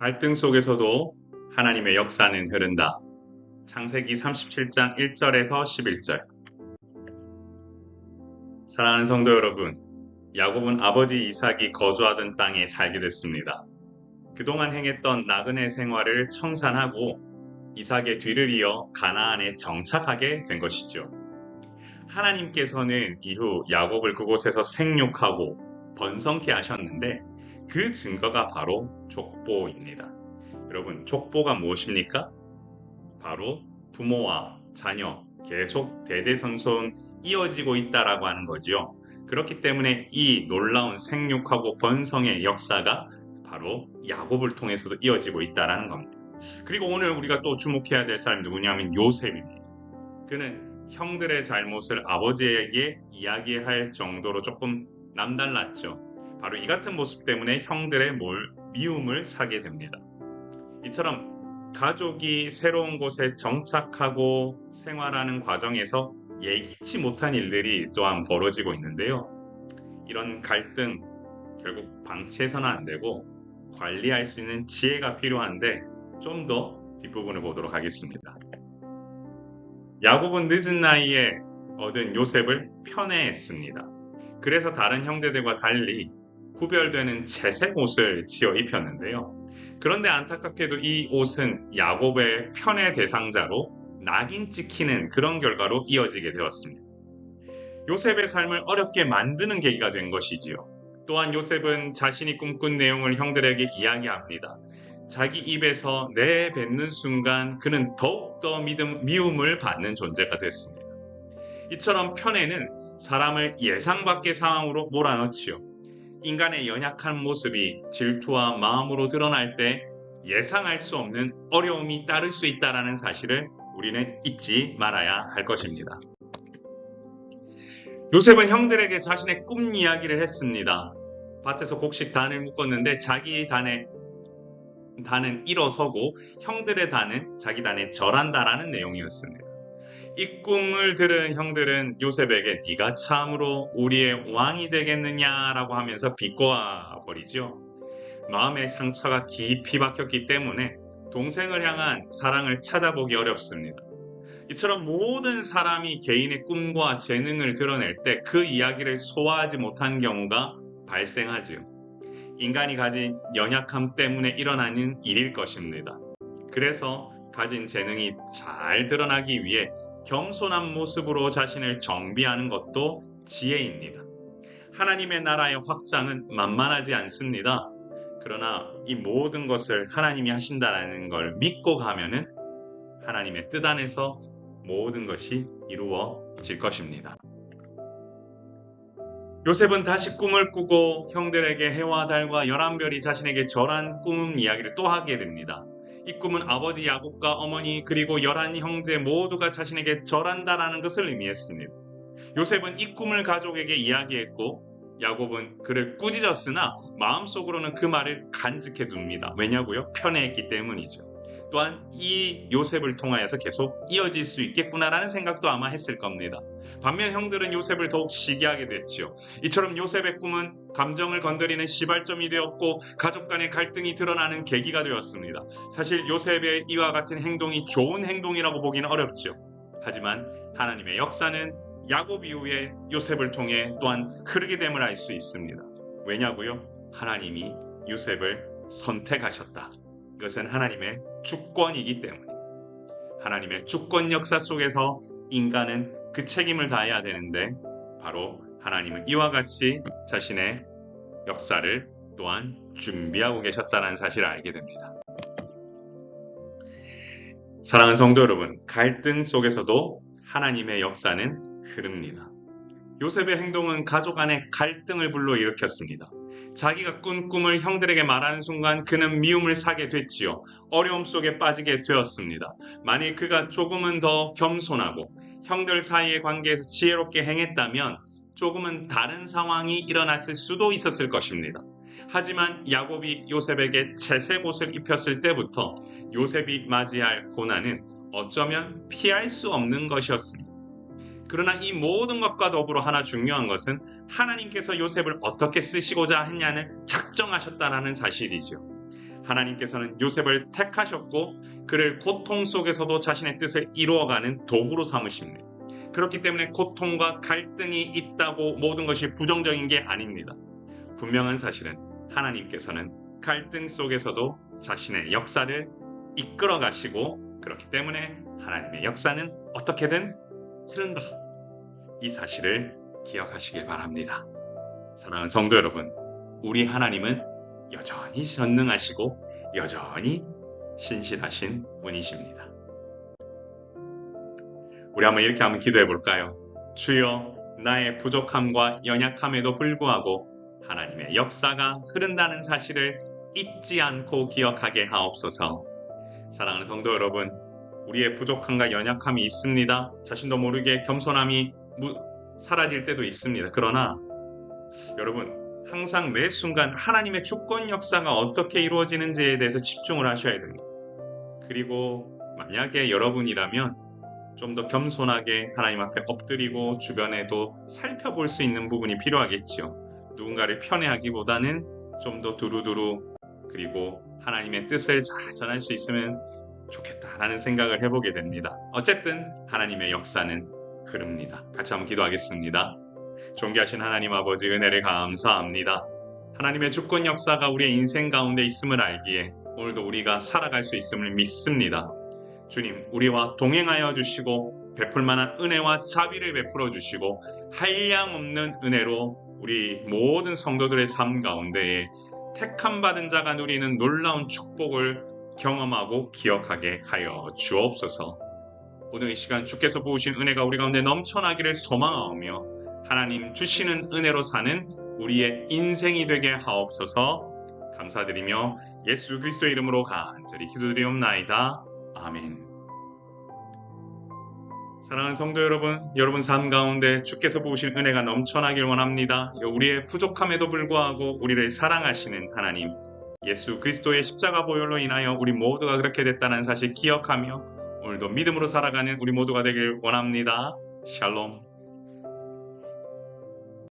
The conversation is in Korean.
갈등 속에서도 하나님의 역사는 흐른다. 창세기 37장 1절에서 11절. 사랑하는 성도 여러분, 야곱은 아버지 이삭이 거주하던 땅에 살게 됐습니다. 그동안 행했던 나그네 생활을 청산하고 이삭의 뒤를 이어 가나안에 정착하게 된 것이죠. 하나님께서는 이후 야곱을 그곳에서 생육하고 번성케 하셨는데 그 증거가 바로 족보입니다. 여러분, 족보가 무엇입니까? 바로 부모와 자녀 계속 대대손손 이어지고 있다라고 하는 거지요. 그렇기 때문에 이 놀라운 생육하고 번성의 역사가 바로 야곱을 통해서도 이어지고 있다라는 겁니다. 그리고 오늘 우리가 또 주목해야 될 사람이 누구냐면 요셉입니다. 그는 형들의 잘못을 아버지에게 이야기할 정도로 조금 남달랐죠. 바로 이 같은 모습 때문에 형들의 미움을 사게 됩니다. 이처럼 가족이 새로운 곳에 정착하고 생활하는 과정에서 예기치 못한 일들이 또한 벌어지고 있는데요. 이런 갈등 결국 방치해서는 안 되고 관리할 수 있는 지혜가 필요한데 좀 더 뒷부분을 보도록 하겠습니다. 야곱은 늦은 나이에 얻은 요셉을 편애했습니다. 그래서 다른 형제들과 달리 구별되는 채색 옷을 지어 입혔는데요. 그런데 안타깝게도 이 옷은 야곱의 편애 대상자로 낙인 찍히는 그런 결과로 이어지게 되었습니다. 요셉의 삶을 어렵게 만드는 계기가 된 것이지요. 또한 요셉은 자신이 꿈꾼 내용을 형들에게 이야기합니다. 자기 입에서 내뱉는 순간 그는 더욱더 미움을 받는 존재가 됐습니다. 이처럼 편애는 사람을 예상 밖의 상황으로 몰아넣지요. 인간의 연약한 모습이 질투와 마음으로 드러날 때 예상할 수 없는 어려움이 따를 수 있다는 사실을 우리는 잊지 말아야 할 것입니다. 요셉은 형들에게 자신의 꿈 이야기를 했습니다. 밭에서 곡식 단을 묶었는데 자기 단은 일어서고 형들의 단은 자기 단에 절한다라는 내용이었습니다. 이 꿈을 들은 형들은 요셉에게 네가 참으로 우리의 왕이 되겠느냐라고 하면서 비꼬아 버리죠. 마음의 상처가 깊이 박혔기 때문에 동생을 향한 사랑을 찾아보기 어렵습니다. 이처럼 모든 사람이 개인의 꿈과 재능을 드러낼 때 그 이야기를 소화하지 못한 경우가 발생하지요. 인간이 가진 연약함 때문에 일어나는 일일 것입니다. 그래서 가진 재능이 잘 드러나기 위해 겸손한 모습으로 자신을 정비하는 것도 지혜입니다. 하나님의 나라의 확장은 만만하지 않습니다. 그러나 이 모든 것을 하나님이 하신다는 걸 믿고 가면은 하나님의 뜻 안에서 모든 것이 이루어질 것입니다. 요셉은 다시 꿈을 꾸고 형들에게 해와 달과 11별이 자신에게 절한 꿈 이야기를 또 하게 됩니다. 이 꿈은 아버지 야곱과 어머니 그리고 11형제 모두가 자신에게 절한다라는 것을 의미했습니다. 요셉은 이 꿈을 가족에게 이야기했고 야곱은 그를 꾸짖었으나 마음속으로는 그 말을 간직해 둡니다. 왜냐고요? 편애했기 때문이죠. 또한 이 요셉을 통하여서 계속 이어질 수 있겠구나라는 생각도 아마 했을 겁니다. 반면 형들은 요셉을 더욱 시기하게 됐지요. 이처럼 요셉의 꿈은 감정을 건드리는 시발점이 되었고 가족 간의 갈등이 드러나는 계기가 되었습니다. 사실 요셉의 이와 같은 행동이 좋은 행동이라고 보기는 어렵죠. 하지만 하나님의 역사는 야곱 이후에 요셉을 통해 또한 흐르게 됨을 알 수 있습니다. 왜냐고요? 하나님이 요셉을 선택하셨다. 이것은 하나님의 주권이기 때문에 하나님의 주권 역사 속에서 인간은 그 책임을 다해야 되는데 바로 하나님은 이와 같이 자신의 역사를 또한 준비하고 계셨다는 사실을 알게 됩니다. 사랑하는 성도 여러분, 갈등 속에서도 하나님의 역사는 흐릅니다. 요셉의 행동은 가족 안에 갈등을 불러일으켰습니다. 자기가 꾼 꿈을 형들에게 말하는 순간 그는 미움을 사게 됐지요. 어려움 속에 빠지게 되었습니다. 만일 그가 조금은 더 겸손하고 형들 사이의 관계에서 지혜롭게 행했다면 조금은 다른 상황이 일어났을 수도 있었을 것입니다. 하지만 야곱이 요셉에게 채색 옷을 입혔을 때부터 요셉이 맞이할 고난은 어쩌면 피할 수 없는 것이었습니다. 그러나 이 모든 것과 더불어 하나 중요한 것은 하나님께서 요셉을 어떻게 쓰시고자 했냐는 작정하셨다는 사실이죠. 하나님께서는 요셉을 택하셨고 그를 고통 속에서도 자신의 뜻을 이루어가는 도구로 삼으십니다. 그렇기 때문에 고통과 갈등이 있다고 모든 것이 부정적인 게 아닙니다. 분명한 사실은 하나님께서는 갈등 속에서도 자신의 역사를 이끌어 가시고 그렇기 때문에 하나님의 역사는 어떻게든 흐른다. 이 사실을 기억하시길 바랍니다. 사랑하는 성도 여러분, 우리 하나님은 여전히 전능하시고 여전히 신실하신 분이십니다. 우리 이렇게 한번 기도해 볼까요? 주여, 나의 부족함과 연약함에도 불구하고 하나님의 역사가 흐른다는 사실을 잊지 않고 기억하게 하옵소서. 사랑하는 성도 여러분, 우리의 부족함과 연약함이 있습니다. 자신도 모르게 겸손함이 사라질 때도 있습니다. 그러나 여러분, 항상 매 순간 하나님의 주권 역사가 어떻게 이루어지는지에 대해서 집중을 하셔야 됩니다. 그리고 만약에 여러분이라면 좀 더 겸손하게 하나님 앞에 엎드리고 주변에도 살펴볼 수 있는 부분이 필요하겠죠. 누군가를 편애하기보다는 좀 더 두루두루 그리고 하나님의 뜻을 잘 전할 수 있으면 좋겠다라는 생각을 해보게 됩니다. 어쨌든 하나님의 역사는 흐릅니다. 같이 한번 기도하겠습니다. 존귀하신 하나님 아버지, 은혜를 감사합니다. 하나님의 주권 역사가 우리의 인생 가운데 있음을 알기에 오늘도 우리가 살아갈 수 있음을 믿습니다. 주님, 우리와 동행하여 주시고 베풀 만한 은혜와 자비를 베풀어 주시고 한량없는 은혜로 우리 모든 성도들의 삶 가운데에 택함 받은 자가 누리는 놀라운 축복을 경험하고 기억하게 하여 주옵소서. 오늘 이 시간 주께서 부으신 은혜가 우리 가운데 넘쳐나기를 소망하오며 하나님 주시는 은혜로 사는 우리의 인생이 되게 하옵소서. 감사드리며 예수 그리스도의 이름으로 간절히 기도드리옵나이다. 아멘. 사랑하는 성도 여러분, 여러분 삶 가운데 주께서 부으신 은혜가 넘쳐나길 원합니다. 우리의 부족함에도 불구하고 우리를 사랑하시는 하나님, 예수 그리스도의 십자가 보혈로 인하여 우리 모두가 그렇게 됐다는 사실 기억하며 오늘도 믿음으로 살아가는 우리 모두가 되길 원합니다. 샬롬.